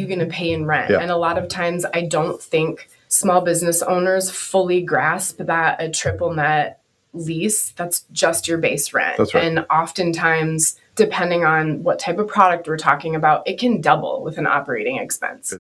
you going to pay in rent? Yeah. And a lot of times I don't think small business owners fully grasp that a triple net lease, that's just your base rent. That's right. And oftentimes, depending on what type of product we're talking about, it can double with an operating expense.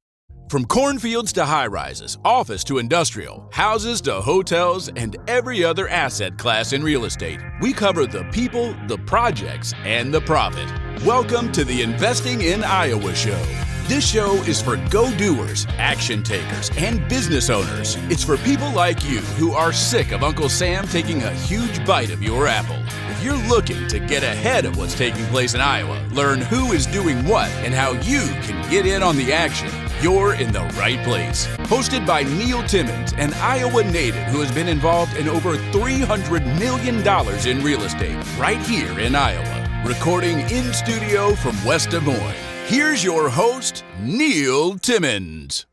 From cornfields to high-rises, office to industrial, houses to hotels, and every other asset class in real estate, we cover the people, the projects, and the profit. Welcome to the Investing in Iowa show. This show is for go-doers, action takers, and business owners. It's for people like you who are sick of Uncle Sam taking a huge bite of your apple. If you're looking to get ahead of what's taking place in Iowa, learn who is doing what, and how you can get in on the action, you're in the right place. Hosted by Neil Timmins, an Iowa native who has been involved in over $300 million in real estate right here in Iowa. Recording in studio from West Des Moines. Here's your host, Neil Timmins.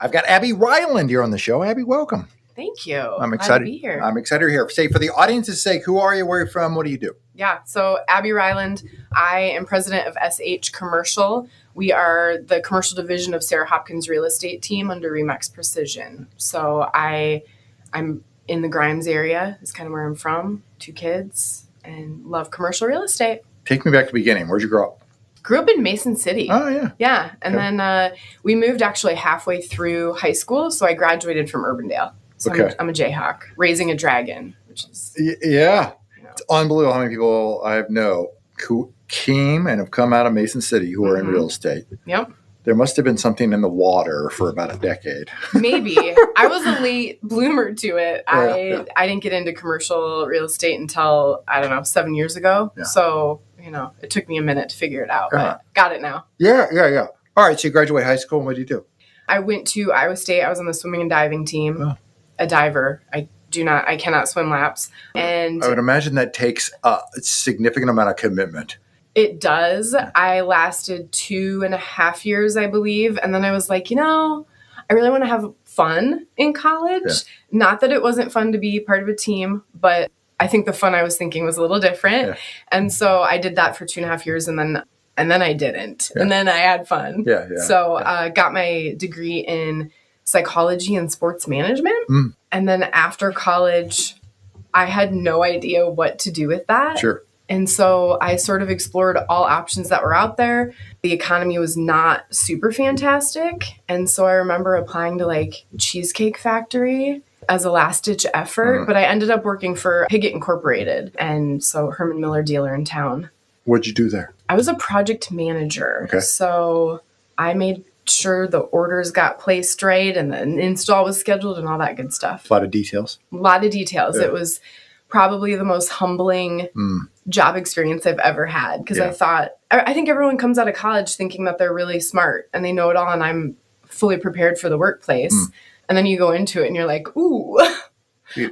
I've got Abi Reiland here on the show. Abi, welcome. Thank you. I'm excited Glad to be here. I'm excited you're here. Say, for the audience's sake, who are you? Where are you from? What do you do? Yeah, so Abi Reiland, I am president of SH Commercial. We are the commercial division of Sarah Hopkins' real estate team under Remax Precision. So I'm in the Grimes area, is kind of where I'm from, 2 kids, and love commercial real estate. Take me back to the beginning. Where'd you grow up? Grew up in Mason City. Oh, yeah. Yeah, and then we moved actually halfway through high school, so I graduated from Urbandale. So Okay. I'm a Jayhawk, raising a dragon, which is... Yeah. You know. It's unbelievable how many people I know who came and have come out of Mason City who are in real estate. Yep. There must have been something in the water for about a decade. Maybe. I was a late bloomer to it. Yeah. I didn't get into commercial real estate until, 7 years ago. Yeah. So, it took me a minute to figure it out, but got it now. Yeah. All right, so you graduate high school, and what do you do? I went to Iowa State. I was on the swimming and diving team. Oh. A diver. I cannot swim laps. And I would imagine that takes a significant amount of commitment. it does. I lasted 2.5 years, I believe. And then I was like, I really want to have fun in college. Yeah. Not that it wasn't fun to be part of a team, but I think the fun I was thinking was a little different. Yeah. And so I did that for 2.5 years and then I didn't. Yeah. And then I had fun. Yeah. So got my degree in psychology and sports management. Mm. And then after college, I had no idea what to do with that. Sure. And so I sort of explored all options that were out there. The economy was not super fantastic. And so I remember applying to Cheesecake Factory as a last ditch effort, but I ended up working for Piggott Incorporated. And so Herman Miller dealer in town. What'd you do there? I was a project manager. Okay. So I made sure the orders got placed right and the install was scheduled and all that good stuff. A lot of details. A lot of details. Yeah. It was probably the most humbling job experience I've ever had because Yeah. I think everyone comes out of college thinking that they're really smart and they know it all and I'm fully prepared for the workplace. And then you go into it and you're like, ooh,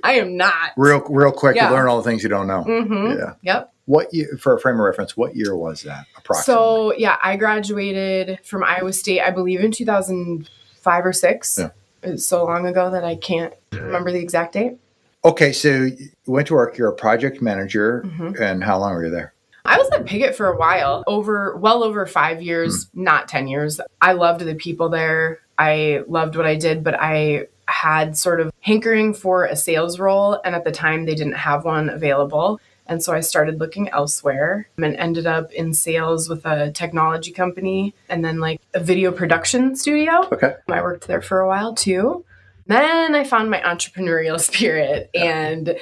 I am not. Real quick, Yeah. you learn all the things you don't know. Mm-hmm. Yeah. Yep. What year, for a frame of reference, what year was that approximately? So, I graduated from Iowa State, I believe in 2005 or 6. Yeah. It's so long ago that I can't remember the exact date. Okay, so you went to work, you're a project manager, Mm-hmm. and how long were you there? I was at Piggott for a while, well over 5 years, not 10 years. I loved the people there. I loved what I did, but I had sort of hankering for a sales role. And at the time they didn't have one available. And so I started looking elsewhere and ended up in sales with a technology company and then a video production studio. Okay. I worked there for a while too. Then I found my entrepreneurial spirit and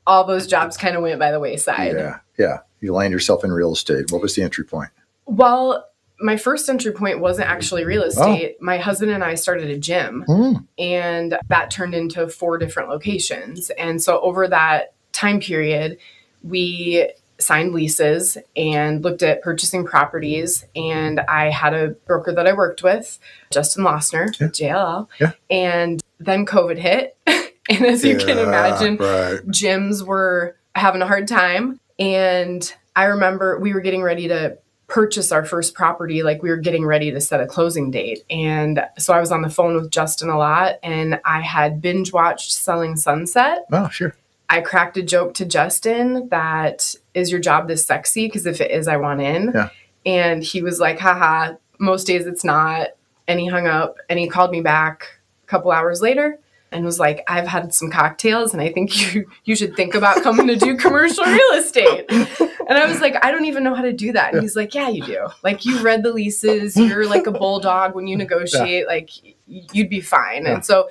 all those jobs kind of went by the wayside. Yeah. You land yourself in real estate. What was the entry point? Well, my first entry point wasn't actually real estate. My husband and I started a gym and that turned into 4 different locations. And so over that time period, we signed leases and looked at purchasing properties. And I had a broker that I worked with, Justin Lossner, JLL. Yeah. And then COVID hit. And as you can imagine, right. gyms were having a hard time. And I remember we were getting ready to purchase our first property. We were getting ready to set a closing date. And so I was on the phone with Justin a lot and I had binge watched Selling Sunset. Oh, sure. I cracked a joke to Justin that, is your job this sexy? Because if it is, I want in. Yeah. And he was like, haha, most days it's not. and he hung up and he called me back a couple hours later and was like, I've had some cocktails and I think you should think about coming to do commercial real estate. And I was like, I don't even know how to do that. And he's like, yeah, you do. Like, you read the leases. You're like a bulldog when you negotiate. Like, you'd be fine. And so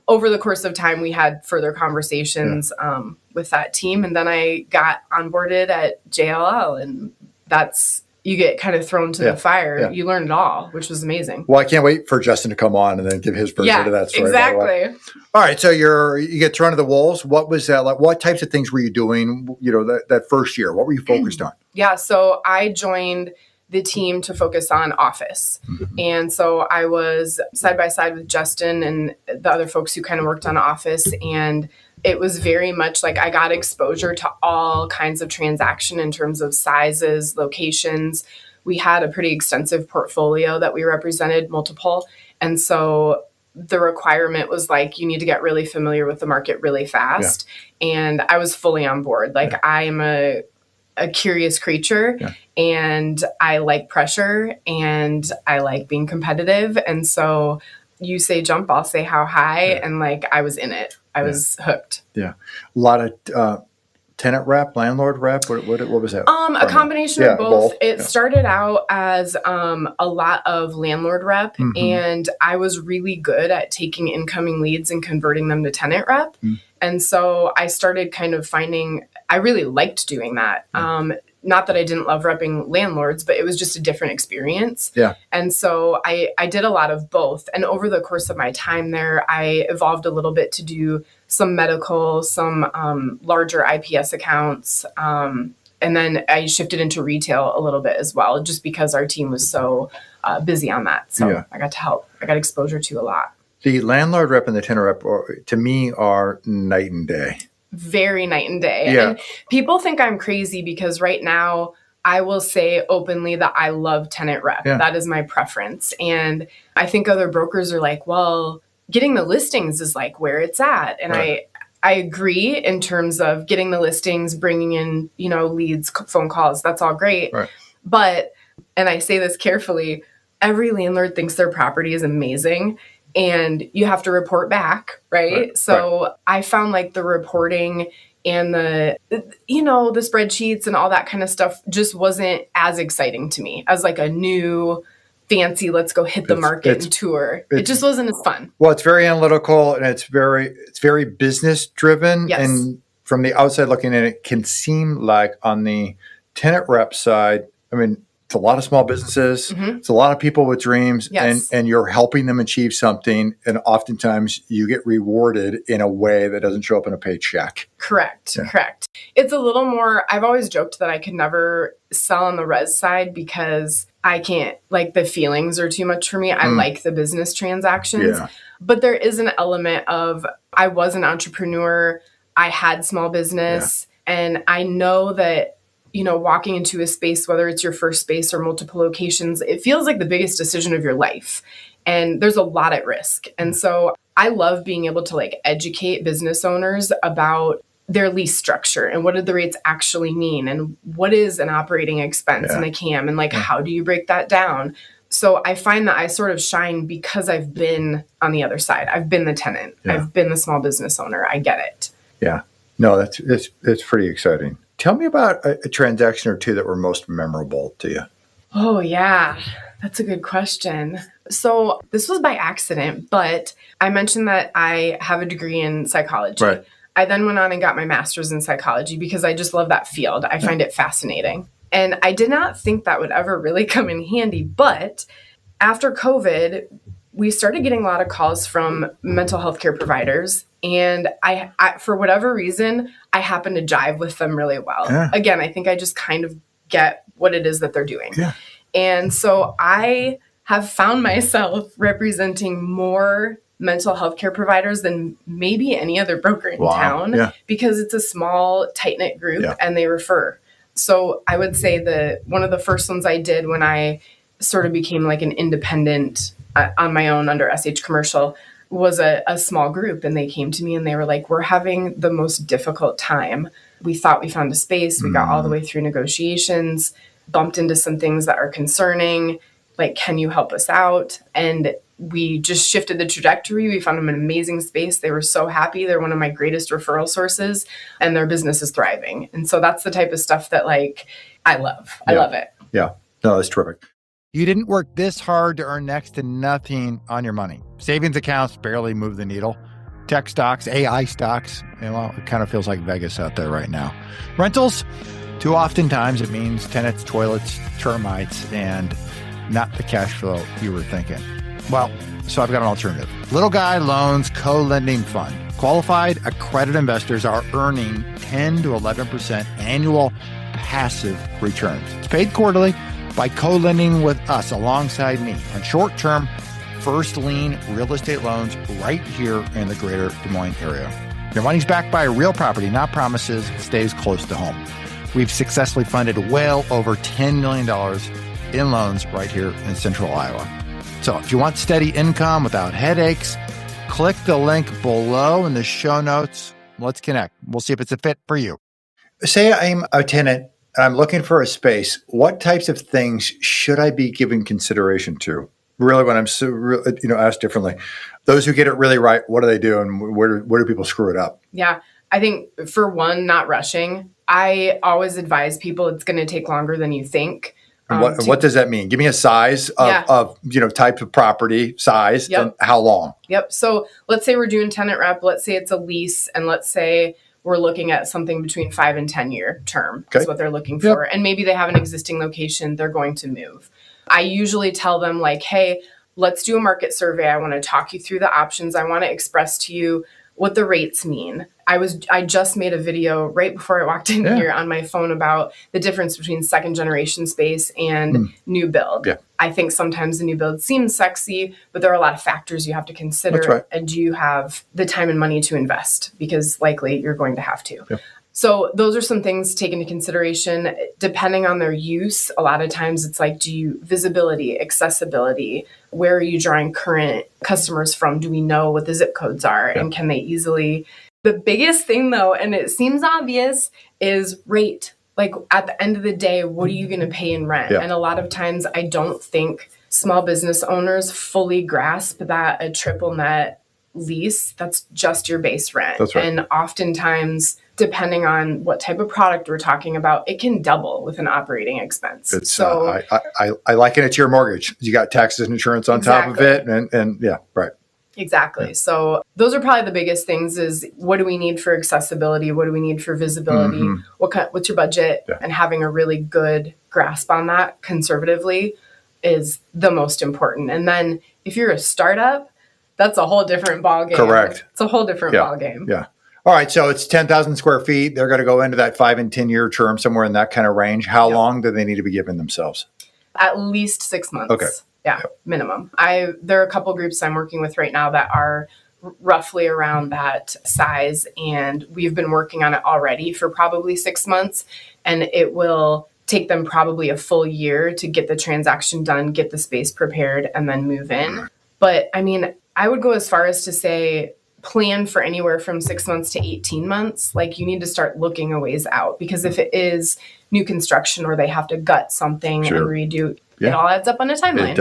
over the course of time, we had further conversations with that team. And then I got onboarded at JLL, and you get kind of thrown to the fire. You learn it all, which was amazing. Well, I can't wait for Justin to come on and then give his version of that story. Exactly. All right. So you get thrown to the wolves. What was that like? What types of things were you doing, that first year? What were you focused on? Yeah. So I joined the team to focus on office. And so I was side by side with Justin and the other folks who kind of worked on office. And it was very much like I got exposure to all kinds of transaction in terms of sizes, locations. We had a pretty extensive portfolio that we represented, multiple. And so the requirement was like, you need to get really familiar with the market really fast. And I was fully on board. Like, I am a curious creature and I like pressure and I like being competitive. And so you say jump, I'll say how high. And like, I was in it. I was hooked. Yeah. A lot of tenant rep, landlord rep. What was that? A combination of both. It started out as a lot of landlord rep, and I was really good at taking incoming leads and converting them to tenant rep. And so I started kind of finding I really liked doing that. Not that I didn't love repping landlords, but it was just a different experience. And so I did a lot of both. And over the course of my time there, I evolved a little bit to do some medical, some larger IPS accounts. And then I shifted into retail a little bit as well, just because our team was so busy on that. So I got to help. I got exposure to a lot. The landlord rep and the tenant rep, to me, are night and day. Very night and day. And people think I'm crazy because right now I will say openly that I love tenant rep. That is my preference. And I think other brokers are like, well, getting the listings is like where it's at. And I agree in terms of getting the listings, bringing in, leads, phone calls. That's all great. But, and I say this carefully, every landlord thinks their property is amazing. And you have to report back, right? So I found like the reporting and the spreadsheets and all that kind of stuff just wasn't as exciting to me as like a new fancy, let's go hit the market and tour. It just wasn't as fun. Well, it's very analytical and it's very business driven. And from the outside looking in, it can seem like on the tenant rep side, I mean, it's a lot of small businesses. It's a lot of people with dreams, and you're helping them achieve something. And oftentimes you get rewarded in a way that doesn't show up in a paycheck. Correct. It's a little more, I've always joked that I could never sell on the res side because I can't, like, the feelings are too much for me. I like the business transactions, but there is an element of, I was an entrepreneur. I had small business, and I know that, walking into a space, whether it's your first space or multiple locations, it feels like the biggest decision of your life. And there's a lot at risk. And so I love being able to like educate business owners about their lease structure and what do the rates actually mean? And what is an operating expense and a CAM? And like, how do you break that down? So I find that I sort of shine because I've been on the other side. I've been the tenant. I've been the small business owner. I get it. Yeah. No, it's pretty exciting. Tell me about a transaction or two that were most memorable to you. Oh, yeah. That's a good question. So this was by accident, but I mentioned that I have a degree in psychology. I then went on and got my master's in psychology because I just love that field. I find it fascinating. And I did not think that would ever really come in handy. But after COVID, we started getting a lot of calls from mental health care providers. And I for whatever reason, I happen to jive with them really well. Again, I think I just kind of get what it is that they're doing. And so I have found myself representing more mental health care providers than maybe any other broker in town because it's a small, tight-knit group and they refer. So I would say one of the first ones I did when I sort of became like an independent on my own under SH Commercial was a small group. And they came to me and they were like, we're having the most difficult time. We thought we found a space. We got all the way through negotiations, bumped into some things that are concerning. Like, can you help us out? And we just shifted the trajectory. We found them an amazing space. They were so happy. They're one of my greatest referral sources, and their business is thriving. And so that's the type of stuff that like I love. I love it. Yeah. No, that's terrific. You didn't work this hard to earn next to nothing on your money. Savings accounts barely move the needle. Tech stocks, AI stocks, well, it kind of feels like Vegas out there right now. Rentals, too oftentimes it means tenants, toilets, termites, and not the cash flow you were thinking. Well, so I've got an alternative. Little Guy Loans Co-Lending Fund. Qualified accredited investors are earning 10 to 11% annual passive returns. It's paid quarterly by co-lending with us alongside me on short-term first lien real estate loans right here in the greater Des Moines area. Your money's backed by a real property, not promises. It stays close to home. We've successfully funded well over $10 million in loans right here in central Iowa. So if you want steady income without headaches, click the link below in the show notes. Let's connect. We'll see if it's a fit for you. Say I'm a tenant and I'm looking for a space. What types of things should I be giving consideration to? Really, when I'm asked differently, those who get it really right, what do they do, and where do people screw it up? Yeah, I think for one, not rushing. I always advise people it's going to take longer than you think. And what does that mean? Give me a size of type of property, size, and how long. Yep. So let's say we're doing tenant rep. Let's say it's a lease, and let's say we're looking at something between 5 and 10 year term. Okay. That's what they're looking for. And maybe they have an existing location. They're going to move. I usually tell them like, hey, let's do a market survey. I want to talk you through the options. I want to express to you what the rates mean. I just made a video right before I walked in here on my phone about the difference between second generation space and new build. Yeah. I think sometimes the new build seems sexy, but there are a lot of factors you have to consider. That's right. And do you have the time and money to invest? Because likely you're going to have to. Yeah. So those are some things to take into consideration. Depending on their use, a lot of times it's like, visibility, accessibility, where are you drawing current customers from? Do we know what the zip codes are? Yeah. And can they easily... The biggest thing though, and it seems obvious, is rate. Like at the end of the day, what are you going to pay in rent? Yeah. And a lot of times I don't think small business owners fully grasp that a triple net lease, that's just your base rent. That's right. And oftentimes, depending on what type of product we're talking about, it can double with an operating expense. It's, so I liken it to your mortgage. You got taxes and insurance on top of it. And yeah, right. Exactly. Yeah. So those are probably the biggest things is what do we need for accessibility? What do we need for visibility? Mm-hmm. What's your budget? Yeah. And having a really good grasp on that conservatively is the most important. And then if you're a startup, that's a whole different ballgame. Correct. It's a whole different ballgame. Yeah. All right. So it's 10,000 square feet. They're going to go into that 5 and 10 year term, somewhere in that kind of range. How long do they need to be giving themselves? At least 6 months. Okay. Yeah, minimum. There are a couple groups I'm working with right now that are roughly around that size, and we've been working on it already for probably 6 months, and it will take them probably a full year to get the transaction done, get the space prepared, and then move in. But I mean, I would go as far as to say plan for anywhere from 6 months to 18 months. Like you need to start looking a ways out, because if it is new construction or they have to gut something and redo, it all adds up on a timeline.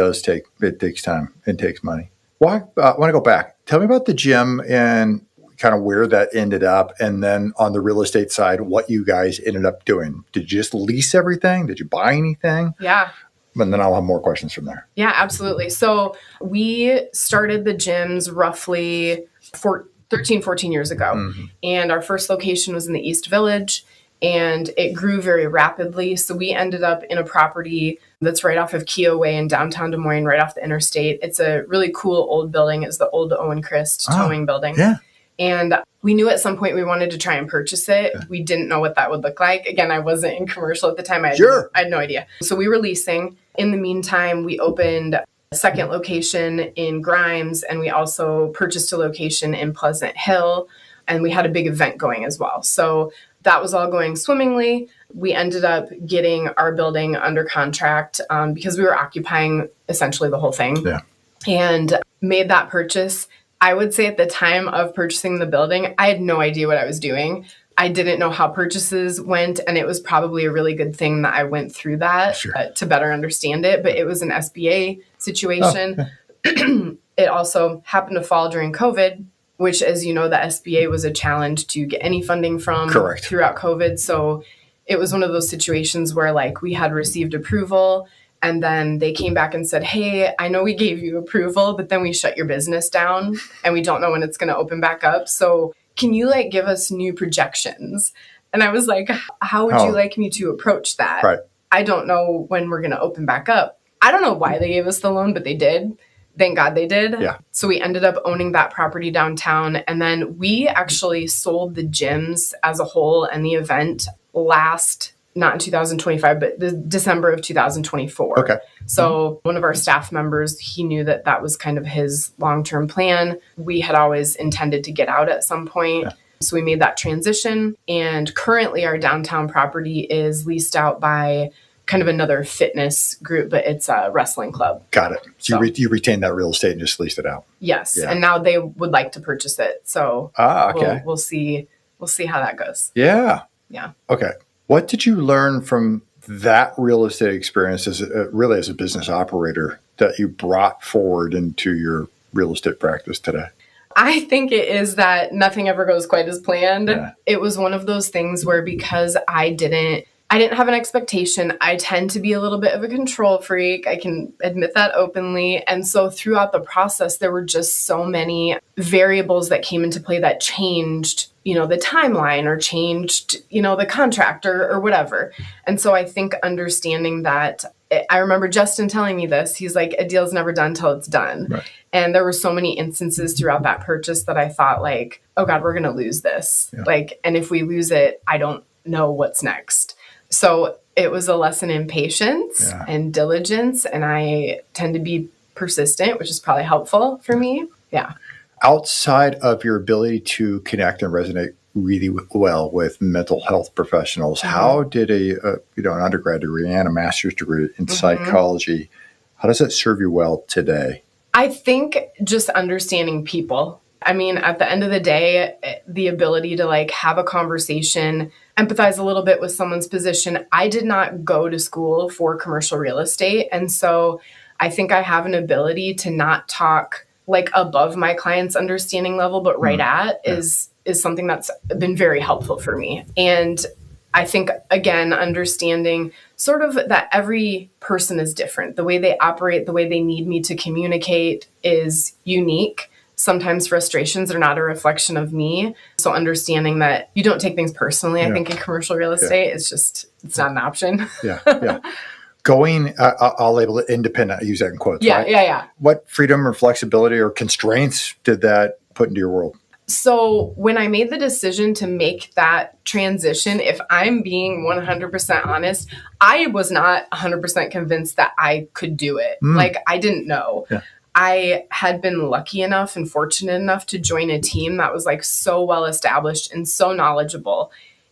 It takes time. It takes money. Well, I want to go back. Tell me about the gym and kind of where that ended up. And then on the real estate side, what you guys ended up doing. Did you just lease everything? Did you buy anything? Yeah. And then I'll have more questions from there. Yeah, absolutely. So we started the gyms roughly 13, 14 years ago. Mm-hmm. And our first location was in the East Village. And it grew very rapidly. So we ended up in a property that's right off of Keogh Way in downtown Des Moines, right off the interstate. It's a really cool old building. It's the old Owen Christ towing building. Yeah. And we knew at some point we wanted to try and purchase it. Yeah. We didn't know what that would look like. Again, I wasn't in commercial at the time. I had no idea. So we were leasing. In the meantime, we opened a second location in Grimes, and we also purchased a location in Pleasant Hill. And we had a big event going as well. So that was all going swimmingly. We ended up getting our building under contract because we were occupying essentially the whole thing. Yeah. And made that purchase. I would say at the time of purchasing the building, I had no idea what I was doing. I didn't know how purchases went, and it was probably a really good thing that I went through that to better understand it. But it was an SBA situation. It also happened to fall during COVID, which, as you know, the SBA was a challenge to get any funding from throughout COVID. So it was one of those situations where like we had received approval and then they came back and said, hey, I know we gave you approval, but then we shut your business down and we don't know when it's going to open back up. So can you like give us new projections? And I was like, how would you like me to approach that? Right. I don't know when we're going to open back up. I don't know why they gave us the loan, but they did. Thank God they did. Yeah. So we ended up owning that property downtown. And then we actually sold the gyms as a whole and the event not in 2025, but the December of 2024. Okay. So one of our staff members, he knew that that was kind of his long-term plan. We had always intended to get out at some point. Yeah. So we made that transition. And currently our downtown property is leased out by kind of another fitness group, but it's a wrestling club. Got it. So you retained that real estate and just leased it out. Yes. Yeah. And now they would like to purchase it. So okay. We'll see how that goes. Yeah. Yeah. Okay. What did you learn from that real estate experience as a business operator that you brought forward into your real estate practice today? I think it is that nothing ever goes quite as planned. Yeah. It was one of those things where because I didn't have an expectation. I tend to be a little bit of a control freak. I can admit that openly. And so throughout the process, there were just so many variables that came into play that changed, the timeline or changed, the contract or whatever. And so I think understanding that, I remember Justin telling me this, he's like, a deal's never done till it's done. Right. And there were so many instances throughout that purchase that I thought like, oh God, we're going to lose this. Yeah. And if we lose it, I don't know what's next. So it was a lesson in patience and diligence, and I tend to be persistent, which is probably helpful for me. Yeah. Outside of your ability to connect and resonate really well with mental health professionals, how did an undergrad degree and a master's degree in psychology, how does that serve you well today? I think just understanding people. I mean, at the end of the day, the ability to have a conversation, empathize a little bit with someone's position. I did not go to school for commercial real estate. And so I think I have an ability to not talk above my client's understanding level, but right at is something that's been very helpful for me. And I think, again, understanding sort of that every person is different. The way they operate, the way they need me to communicate is unique. Sometimes frustrations are not a reflection of me. So understanding that you don't take things personally, I think in commercial real estate, it's not an option. Yeah. Going, I'll label it independent. I use that in quotes. Right? Yeah. What freedom or flexibility or constraints did that put into your world? So when I made the decision to make that transition, if I'm being 100% honest, I was not 100% convinced that I could do it. I didn't know. Yeah. I had been lucky enough and fortunate enough to join a team that was so well established and so knowledgeable.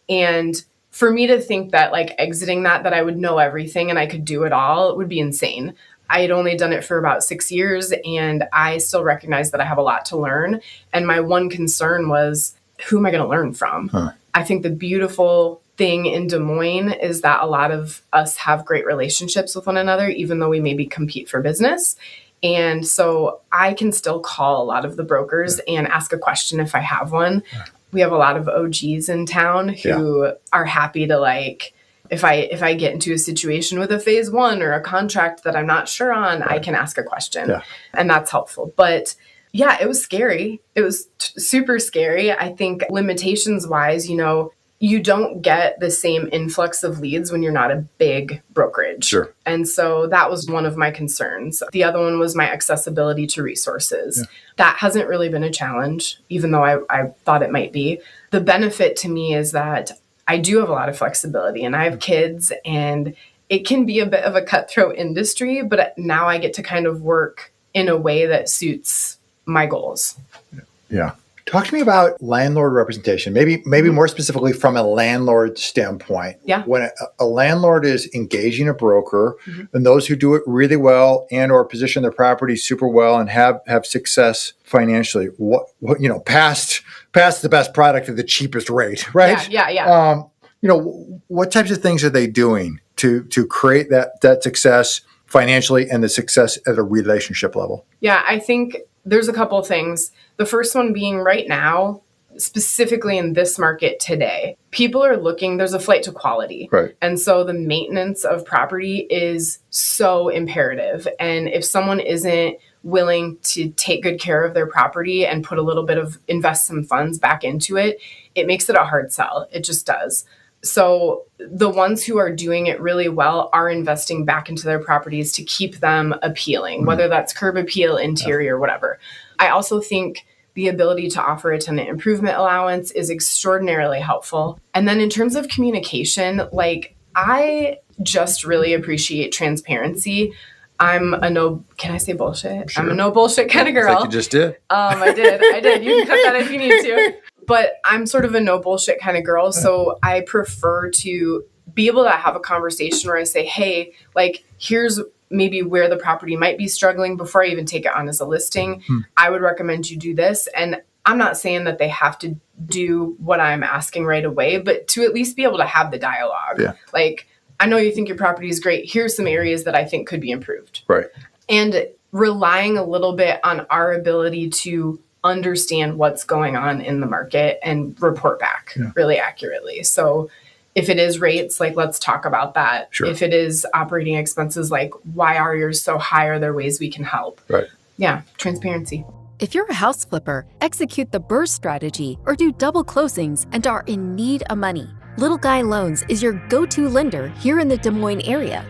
And for me to think that exiting that I would know everything and I could do it all would be insane. I had only done it for about 6 years and I still recognize that I have a lot to learn. And my one concern was, who am I going to learn from? I think the beautiful thing in Des Moines is that a lot of us have great relationships with one another, even though we maybe compete for business. And so I can still call a lot of the brokers and ask a question if I have one. We have a lot of OGs in town who are happy to if I get into a situation with a phase one or a contract that I'm not sure on, I can ask a question and that's helpful. But yeah, it was scary. It was super scary. I think limitations wise, you don't get the same influx of leads when you're not a big brokerage. Sure. And so that was one of my concerns. The other one was my accessibility to resources. Yeah. That hasn't really been a challenge, even though I thought it might be. The benefit to me is that I do have a lot of flexibility and I have kids and it can be a bit of a cutthroat industry, but now I get to kind of work in a way that suits my goals. Yeah. Talk to me about landlord representation, maybe more specifically from a landlord standpoint. Yeah. When a landlord is engaging a broker, and those who do it really well and or position their property super well and have success financially, what past the best product at the cheapest rate, right? Yeah. What types of things are they doing to create that success financially and the success at a relationship level? Yeah, I think there's a couple of things. The first one being right now, specifically in this market today, people are looking, there's a flight to quality. Right. And so the maintenance of property is so imperative. And if someone isn't willing to take good care of their property and put a little bit of invest some funds back into it, it makes it a hard sell. It just does. So the ones who are doing it really well are investing back into their properties to keep them appealing, whether that's curb appeal, interior, whatever. I also think the ability to offer a tenant improvement allowance is extraordinarily helpful. And then in terms of communication, I just really appreciate transparency. Can I say bullshit? Sure. I'm a no bullshit kind of girl. Like you just did. I did. You can cut that if you need to. But I'm sort of a no bullshit kind of girl. So I prefer to be able to have a conversation where I say, hey, here's maybe where the property might be struggling before I even take it on as a listing. I would recommend you do this. And I'm not saying that they have to do what I'm asking right away, but to at least be able to have the dialogue. Yeah. I know you think your property is great. Here's some areas that I think could be improved. Right. And relying a little bit on our ability to understand what's going on in the market and report back really accurately. So if it is rates, let's talk about that. Sure. If it is operating expenses, why are yours so high? Are there ways we can help? Right. Yeah. Transparency. If you're a house flipper, execute the burst strategy or do double closings and are in need of money, Little Guy Loans is your go-to lender here in the Des Moines area.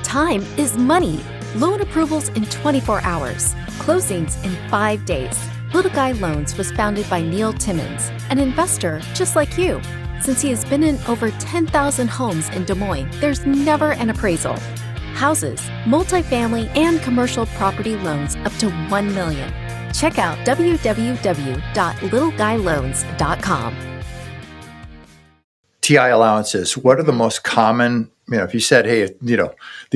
Time is money. Loan approvals in 24 hours. Closings in 5 days. Little Guy Loans was founded by Neil Timmins, an investor just like you. Since he has been in over 10,000 homes in Des Moines, there's never an appraisal. Houses, multifamily, and commercial property loans up to $1 million. Check out www.littleguyloans.com. TI allowances. What are the most common, if you said, hey, the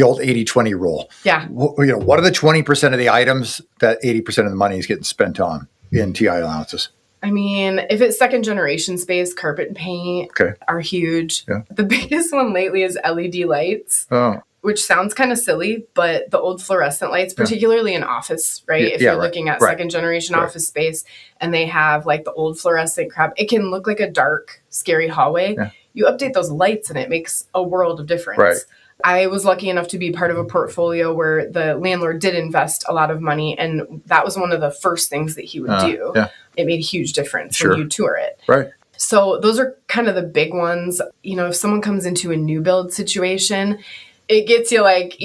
old 80-20 rule. Yeah. What are the 20% of the items that 80% of the money is getting spent on in TI allowances? If it's second generation space, carpet and paint are huge. Yeah. The biggest one lately is LED lights. Oh. Which sounds kind of silly, but the old fluorescent lights, particularly in office, right? If you're looking at second generation office space and they have the old fluorescent crap, it can look like a dark, scary hallway. Yeah. You update those lights and it makes a world of difference. Right. I was lucky enough to be part of a portfolio where the landlord did invest a lot of money, and that was one of the first things that he would do. Yeah. It made a huge difference when you tour it. Right. So those are kind of the big ones. If someone comes into a new build situation, it gets you it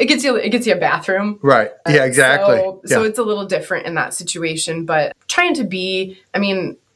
gets you a bathroom. Right. Yeah, exactly. So it's a little different in that situation, but trying to be,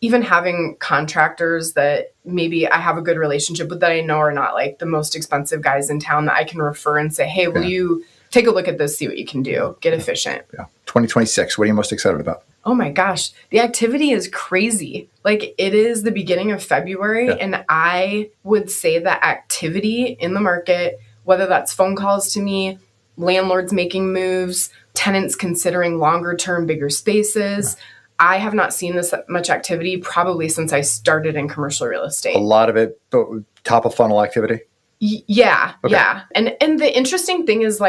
even having contractors that maybe I have a good relationship with that I know are not the most expensive guys in town that I can refer and say, hey, will you take a look at this, see what you can do, get efficient. Yeah. 2026, what are you most excited about? Oh my gosh, the activity is crazy. It is the beginning of February, and I would say that activity in the market, whether that's phone calls to me, landlords making moves, tenants considering longer term, bigger spaces. I have not seen this much activity probably since I started in commercial real estate. A lot of it, top of funnel activity? Yeah. And the interesting thing is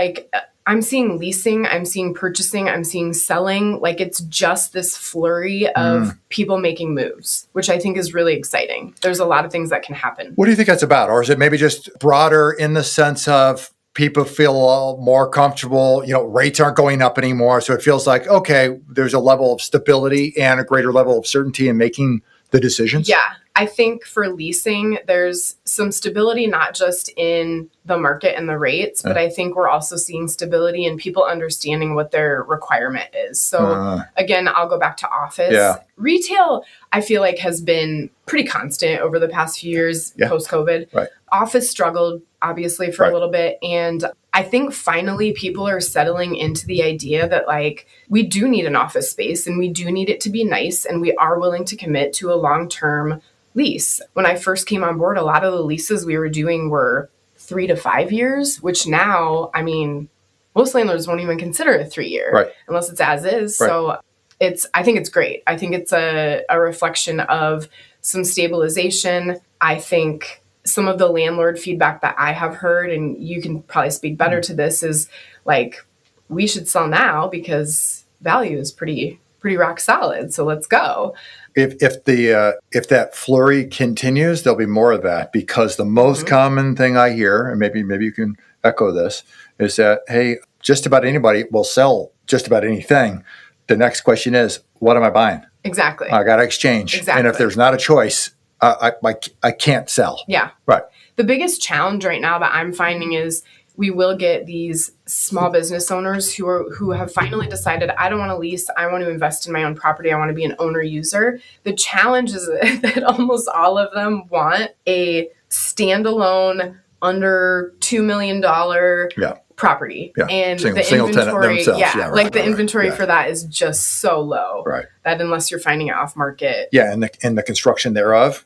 I'm seeing leasing, I'm seeing purchasing, I'm seeing selling. It's just this flurry of people making moves, which I think is really exciting. There's a lot of things that can happen. What do you think that's about? Or is it maybe just broader in the sense of people feel more comfortable, rates aren't going up anymore. So it feels like, okay, there's a level of stability and a greater level of certainty in making the decisions? Yeah. I think for leasing, there's some stability, not just in the market and the rates, but I think we're also seeing stability in people understanding what their requirement is. So again, I'll go back to office. Yeah. Retail, I feel has been pretty constant over the past few years post-COVID. Right. Office struggled, obviously, for a little bit. And I think finally people are settling into the idea that like we do need an office space and we do need it to be nice and we are willing to commit to a long-term lease. When I first came on board, a lot of the leases we were doing were 3 to 5 years, which now, I mean, most landlords won't even consider a 3-year unless it's as is. So I think it's great. I think it's a reflection of some stabilization. I think some of the landlord feedback that I have heard, and you can probably speak better to this, is like, we should sell now because value is pretty rock solid. So let's go. If that flurry continues, there'll be more of that, because the most common thing I hear, and maybe you can echo this, is that, hey, just about anybody will sell just about anything. The next question is, what am I buying? Exactly. I got to exchange. Exactly. And if there's not a choice, I can't sell. Yeah. Right. The biggest challenge right now that I'm finding is we will get these small business owners who have finally decided, I don't want to lease. I want to invest in my own property. I want to be an owner user. The challenge is that almost all of them want a standalone under $2 million property. Yeah. And the inventory, the inventory for that is just so low. Right. That unless you're finding it off market. Yeah. And the construction thereof.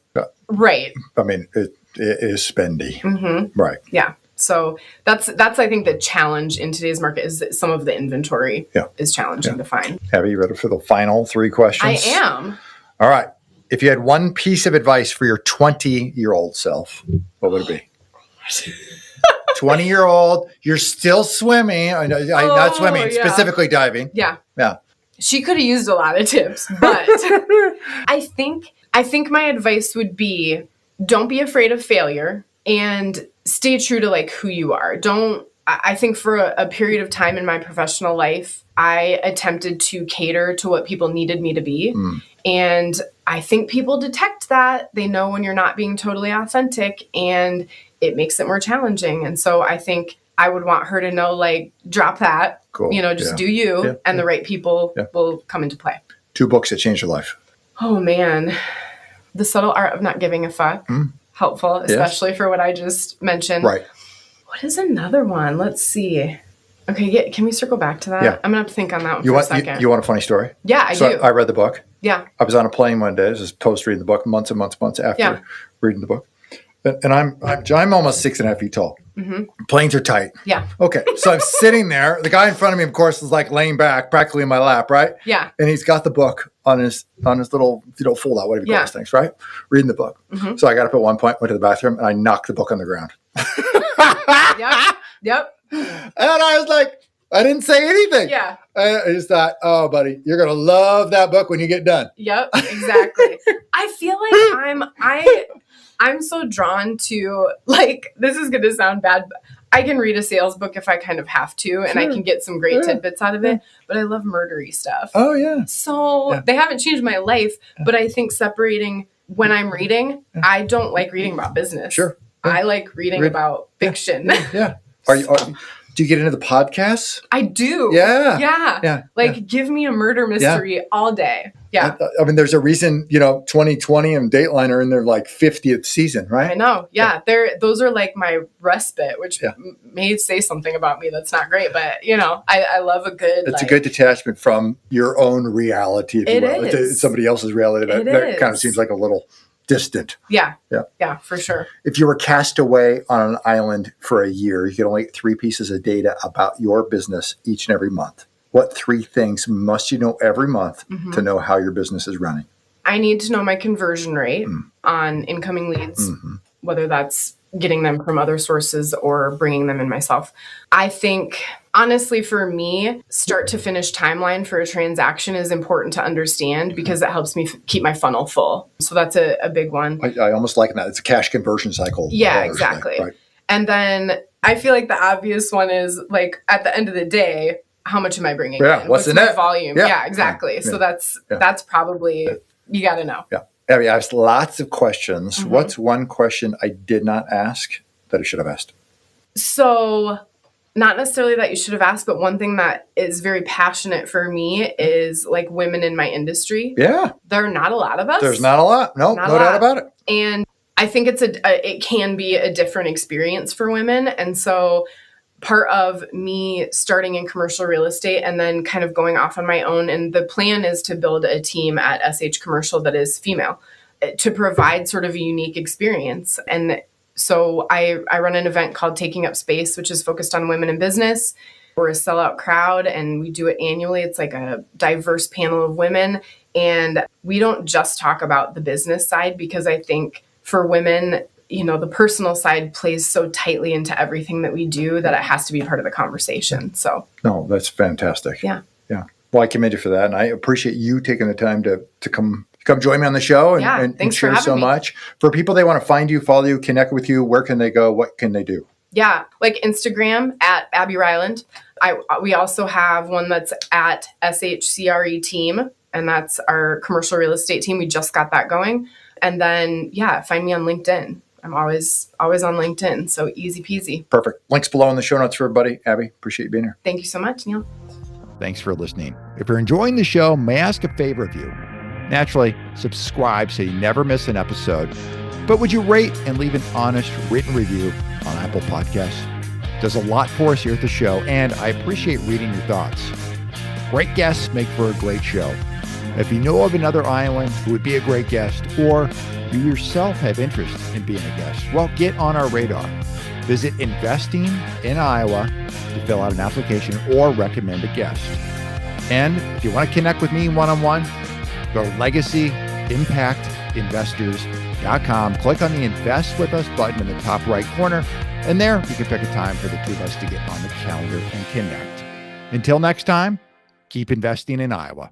Right. I mean, it is spendy. Mm-hmm. Right. Yeah. So that's I think the challenge in today's market is that some of the inventory is challenging to find. Have you ready for the final 3 questions? I am. All right. If you had one piece of advice for your 20-year-old self, what would it be? 20-year-old, you're still swimming. Not swimming, specifically diving. Yeah. Yeah. She could have used a lot of tips, but I think my advice would be, don't be afraid of failure and stay true to like who you are. I think for a period of time in my professional life, I attempted to cater to what people needed me to be. And I think people detect that. They know when you're not being totally authentic, and it makes it more challenging. And so I think I would want her to know, like, drop that, just do you, and the right people will come into play. 2 books that changed your life. Oh man. The Subtle Art of Not Giving a Fuck. Helpful, especially for what I just mentioned. Right. What is another one? Let's see. Okay, can we circle back to that? Yeah. I'm going to have to think on that one for a second. You want a funny story? Yeah, I do. I read the book. Yeah. I was on a plane one day. This is post-reading the book, months and months after reading the book. And I'm almost 6.5 feet tall. Mm-hmm. Planes are tight. Yeah. Okay. So I'm sitting there. The guy in front of me, of course, is like laying back practically in my lap, right? Yeah. And he's got the book on his little, fold out, whatever you call those things, right? Reading the book. Mm-hmm. So I got up at one point, went to the bathroom, and I knocked the book on the ground. Yep. And I was like, I didn't say anything. Yeah. I just thought, oh, buddy, you're going to love that book when you get done. Yep, exactly. I feel like I'm so drawn to, like, this is going to sound bad, but I can read a sales book if I kind of have to, and I can get some great tidbits out of it, but I love murdery stuff. Oh, yeah. So they haven't changed my life, but I think separating when I'm reading, I don't like reading about business. Sure. I like reading about fiction. Yeah. Do you get into the podcasts? I do. Yeah. Give me a murder mystery all day. Yeah. I mean, there's a reason, 2020 and Dateline are in their like 50th season, right? I know. Yeah. Those are like my respite, which may say something about me that's not great, but I love a good. It's a good detachment from your own reality. If you will. It's somebody else's reality. That kind of seems like a little distant. Yeah, for sure. If you were cast away on an island for a year, you could only get 3 pieces of data about your business each and every month. What 3 things must you know every month to know how your business is running? I need to know my conversion rate on incoming leads, whether that's getting them from other sources or bringing them in myself. I think, honestly, for me, start to finish timeline for a transaction is important to understand because it helps me keep my funnel full. So that's a big one. I almost like that. It's a cash conversion cycle. Yeah, exactly. Right. And then I feel like the obvious one is, like, at the end of the day, how much am I bringing in? What's the my net volume? Yeah, exactly. So that's probably, you got to know. Yeah. Abby, I asked lots of questions. What's one question I did not ask that I should have asked? So, not necessarily that you should have asked, but one thing that is very passionate for me is, like, women in my industry. Yeah. There are not a lot of us. There's not a lot. No doubt about it. And I think it can be a different experience for women. And so part of me starting in commercial real estate and then kind of going off on my own, and the plan is to build a team at SH Commercial that is female to provide sort of a unique experience. And so I run an event called Taking Up Space, which is focused on women in business. We're a sellout crowd and we do it annually. It's like a diverse panel of women. And we don't just talk about the business side, because I think for women, the personal side plays so tightly into everything that we do that it has to be part of the conversation. So, no, that's fantastic. Yeah. Yeah. Well, I commend you for that. And I appreciate you taking the time to come join me on the show and share so much. For people, they want to find you, follow you, connect with you. Where can they go? What can they do? Yeah. Like Instagram at Abi Reiland. We also have one that's at SHCRE team, and that's our commercial real estate team. We just got that going. And then, find me on LinkedIn. I'm always on LinkedIn, so easy peasy. Perfect. Links below in the show notes for everybody. Abby, appreciate you being here. Thank you so much, Neil. Thanks for listening. If you're enjoying the show, may I ask a favor of you? Naturally, subscribe so you never miss an episode. But would you rate and leave an honest written review on Apple Podcasts? It does a lot for us here at the show, and I appreciate reading your thoughts. Great guests make for a great show. If you know of another Iowan who would be a great guest, or you yourself have interest in being a guest, well, get on our radar. Visit Investing in Iowa to fill out an application or recommend a guest. And if you want to connect with me one-on-one, go to LegacyImpactInvestors.com. Click on the Invest With Us button in the top right corner, and there you can pick a time for the two of us to get on the calendar and connect. Until next time, keep investing in Iowa.